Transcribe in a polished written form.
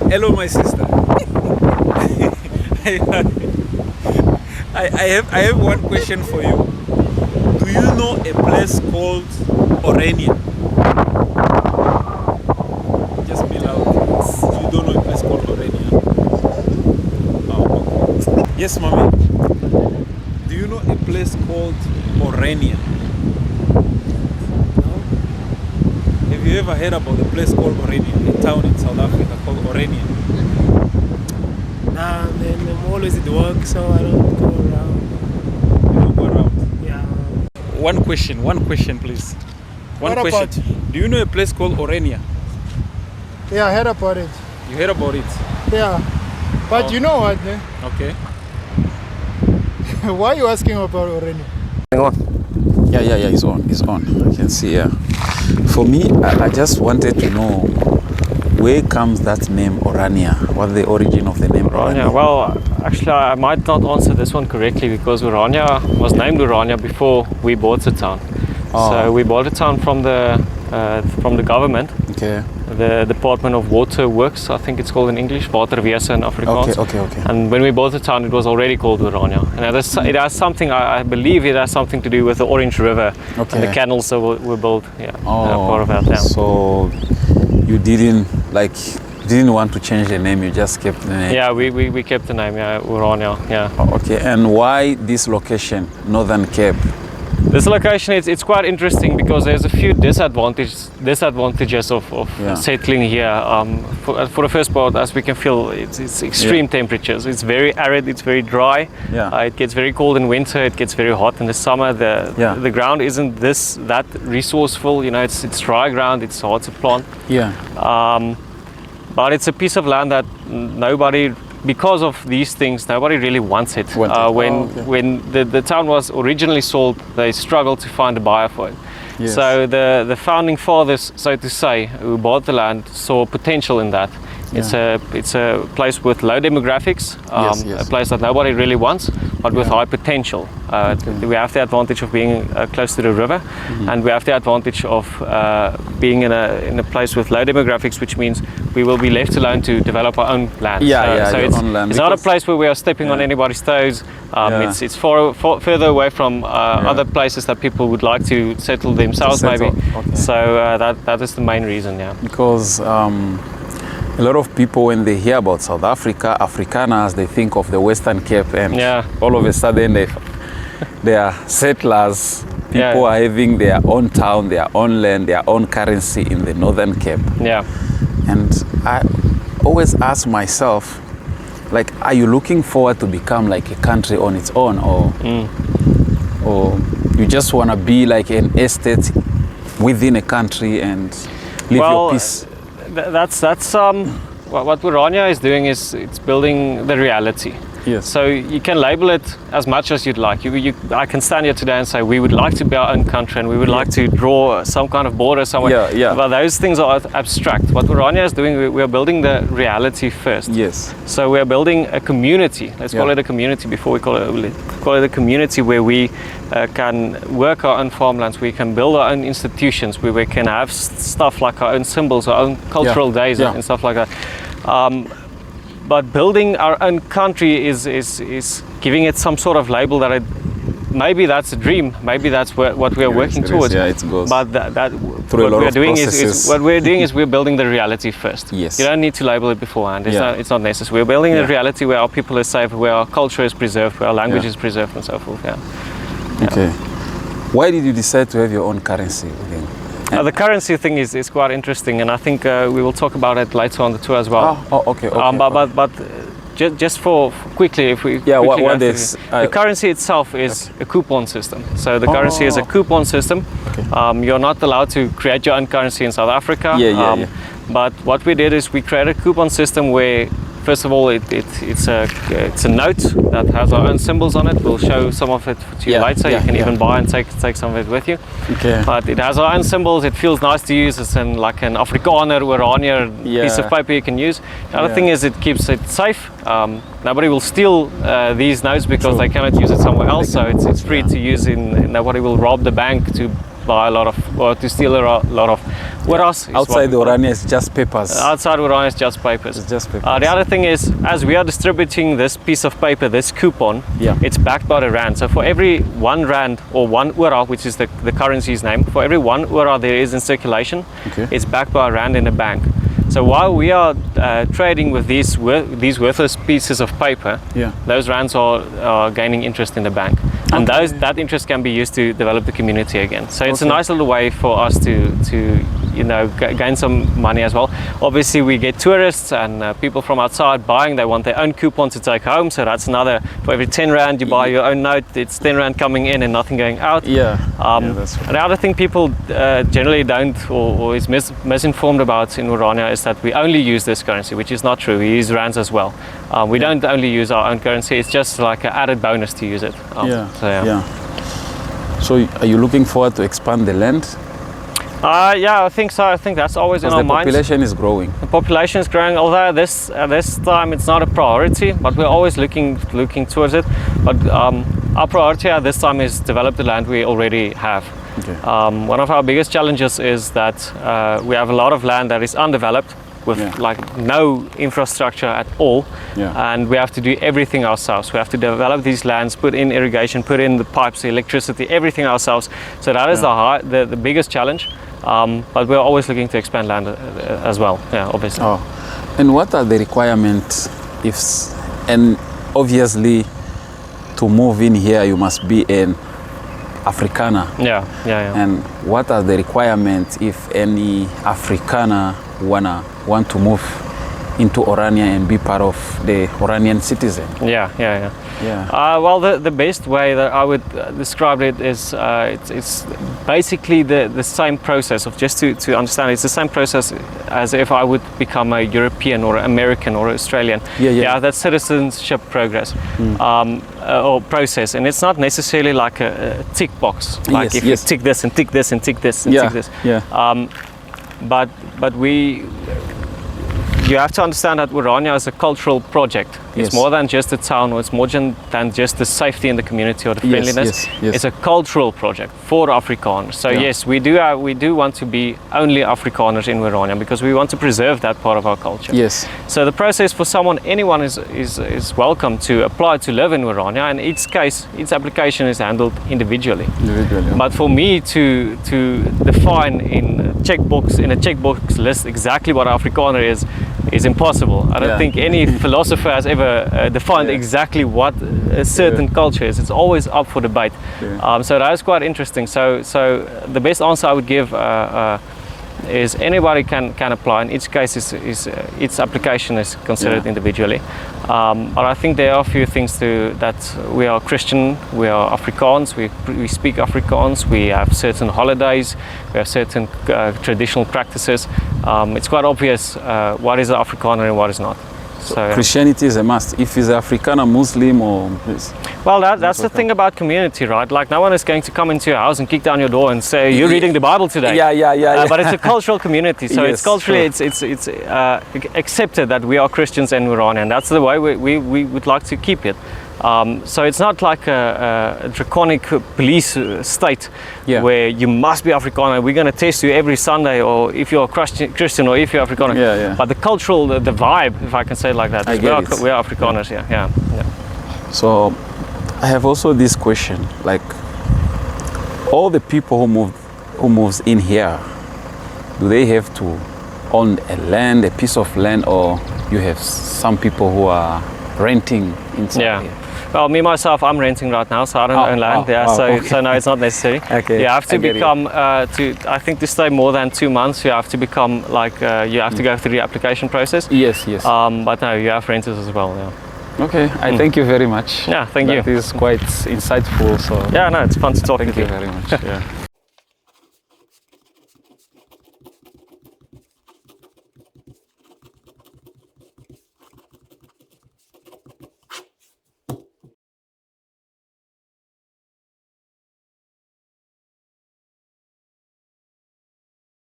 Hello, my sister. I have one question for you. Do you know a place called ORANIA? Just be loud. You don't know a place called ORANIA? Oh, okay. Yes, mommy. Do you know a place called ORANIA? Have you ever heard about a place called ORANIA? A town in South Africa called ORANIA? Nah, man, I'm always at work, so I don't go around. You don't go around? Yeah. One question, please. One What question. about? Do you know a place called ORANIA? Yeah, I heard about it. You heard about it? Yeah. But Oh. you know what, man? Okay. Why are you asking about Orania? Hang on. Yeah, it's on. I can see, yeah. For me, I just wanted to know where comes that name Orania? What's the origin of the name Orania? Well, actually, I might not answer this one correctly because Orania was named Orania before we bought the town. Oh. So we bought the town from the government. Okay. The Department of Water Works, I think it's called in English, Waterwese in Afrikaans. Okay. And when we bought the town, it was already called Orania. And it has something, I believe it has something to do with the Orange River and the canals that were built, part of our town. So you didn't want to change the name, you just kept the name? Yeah, we kept the name, Orania, yeah. Okay, and why this location, Northern Cape? This location, it's quite interesting because there's a few disadvantages of settling here. For the first part, as we can feel, it's extreme temperatures. It's very arid, it's very dry. It gets very cold in winter, it gets very hot in the summer. The ground isn't that resourceful, it's dry ground, it's hard to plant. But it's a piece of land that because of these things, nobody really wants it. When the town was originally sold, they struggled to find a buyer for it. Yes. So the founding fathers, so to say, who bought the land, saw potential in that. It's a place with low demographics, a place that nobody really wants, but with high potential. We have the advantage of being close to the river, and we have the advantage of being in a place with low demographics, which means we will be left alone to develop our own land. It's not a place where we are stepping on anybody's toes. It's further away from other places that people would like to settle themselves, maybe. Okay. So that is the main reason, Because a lot of people, when they hear about South Africa, Afrikaners, they think of the Western Cape, and all of a sudden they are settlers. People are having their own town, their own land, their own currency in the Northern Cape. And I always ask myself, are you looking forward to become like a country on its own, or you just want to be like an estate within a country and live your peace? That's what Orania is doing is it's building the reality. Yes. So you can label it as much as you'd like. I can stand here today and say we would like to be our own country and we would like to draw some kind of border somewhere. But those ththings are abstract. What Orania is doing, we are building the reality first. Yes. So we are building a community. Let's call it a community before we call it a community where we can work our own farmlands, we can build our own institutions, where we can have stuff like our own symbols, our own cultural days and stuff like that. But building our own country is giving it some sort of label that maybe that's a dream, maybe that's what we are working towards. It goes. But what we're doing is we're building the reality first. Yes. You don't need to label it beforehand. It's not necessary. We're building a reality where our people are safe, where our culture is preserved, where our language is preserved, and so forth. Okay. Why did you decide to have your own currency again? The currency thing is quite interesting, and I think we will talk about it later on the tour as well. Okay. But just for quickly, if we the currency itself is a coupon system. So the currency is a coupon system. You're not allowed to create your own currency in South Africa. But what we did is we created a coupon system where, first of all, it's a note that has our own symbols on it. We'll show some of it to you later. You can even buy and take some of it with you. But it has our own symbols. It feels nice to use. It's like an Afrikaner or Orania piece of paper you can use. The other thing is it keeps it safe. Nobody will steal these notes because they cannot use it somewhere else. So it's free to use. Nobody will rob the bank to buy a lot of, or to steal a lot of. What else? Outside Orania is just papers. Outside Orania is just papers. It's just papers. The other thing is, as we are distributing this piece of paper, this coupon, it's backed by the rand. So for every 1 rand or 1 ora, which is the currency's name, for every 1 ora there is in circulation, it's backed by a rand in a bank. So while we are trading with these worthless pieces of paper, those rands are gaining interest in the bank, and that interest can be used to develop the community again. So it's a nice little way for us to gain some money as well. Obviously, we get tourists and people from outside buying. They want their own coupon to take home. So that's another, for every 10 rand you buy your own note, it's 10 rand coming in and nothing going out. That's right. And the other thing people generally don't or is misinformed about in Orania is that we only use this currency, which is not true. We use rands as well. We don't only use our own currency. It's just like an added bonus to use it. So are you looking forward to expand the land? Yeah, I think so. I think that's always in our minds. The population is growing. The population is growing, although this time it's not a priority, but we're always looking towards it. But our priority at this time is develop the land we already have. One of our biggest challenges is that we have a lot of land that is undeveloped with like no infrastructure at all, and we have to do everything ourselves. We have to develop these lands, put in irrigation, put in the pipes, the electricity, everything ourselves. So that is the biggest challenge. But we're always looking to expand land as well, obviously. And what are the requirements? And obviously, to move in here, you must be an Afrikaner. And what are the requirements if any Afrikaner want to move into Orania and be part of the Oranian citizen? Well, the best way that I would describe it is it's basically the same process of, just to understand, it's the same process as if I would become a European or American or Australian. That's citizenship progress or process, and it's not necessarily like a tick box, like if you tick this and tick this and tick this and tick this. But you have to understand that Orania is a cultural project. It's more than just a town, or it's more than just the safety in the community or the friendliness. It's a cultural project for Afrikaners. So yes, we do want to be only Afrikaners in Orania, because we want to preserve that part of our culture. So the process for anyone is welcome to apply to live in Orania, and each application is handled individually. But for me to define in a checkbox list exactly what Afrikaner is impossible. I don't think any philosopher has ever defined exactly what a certain culture is. It's always up for debate. So that is quite interesting. So the best answer I would give is anybody can apply. In each case, each application is considered individually. But I think there are a few things that we are Christian, we are Afrikaans, we speak Afrikaans, we have certain holidays, we have certain traditional practices. It's quite obvious what is an Afrikaner and what is not. So Christianity is a must. If he's Afrikaner, Muslim, or well, that's the thing about community, right? Like, no one is going to come into your house and kick down your door and say, "You're reading the Bible today." But it's a cultural community, so it's culturally it's accepted that we are Christians and Orania, and that's the way we would like to keep it. So it's not like a draconic police state where you must be Afrikaner. We're going to test you every Sunday, or if you're Christian or if you're Afrikaner. But the cultural, the vibe, if I can say it like that, we are Afrikaners. So I have also this question: like, all the people who moves in here, do they have to own a piece of land, or you have some people who are renting inside here? Well, me myself, I'm renting right now, so I don't own land. So no, it's not necessary. You have to become I think to stay more than 2 months, you have to become like you have to go through the application process. But no, you have renters as well. Okay, I thank you very much. Thank you. That is quite insightful. So no, it's fun to talk with you. Thank you very much.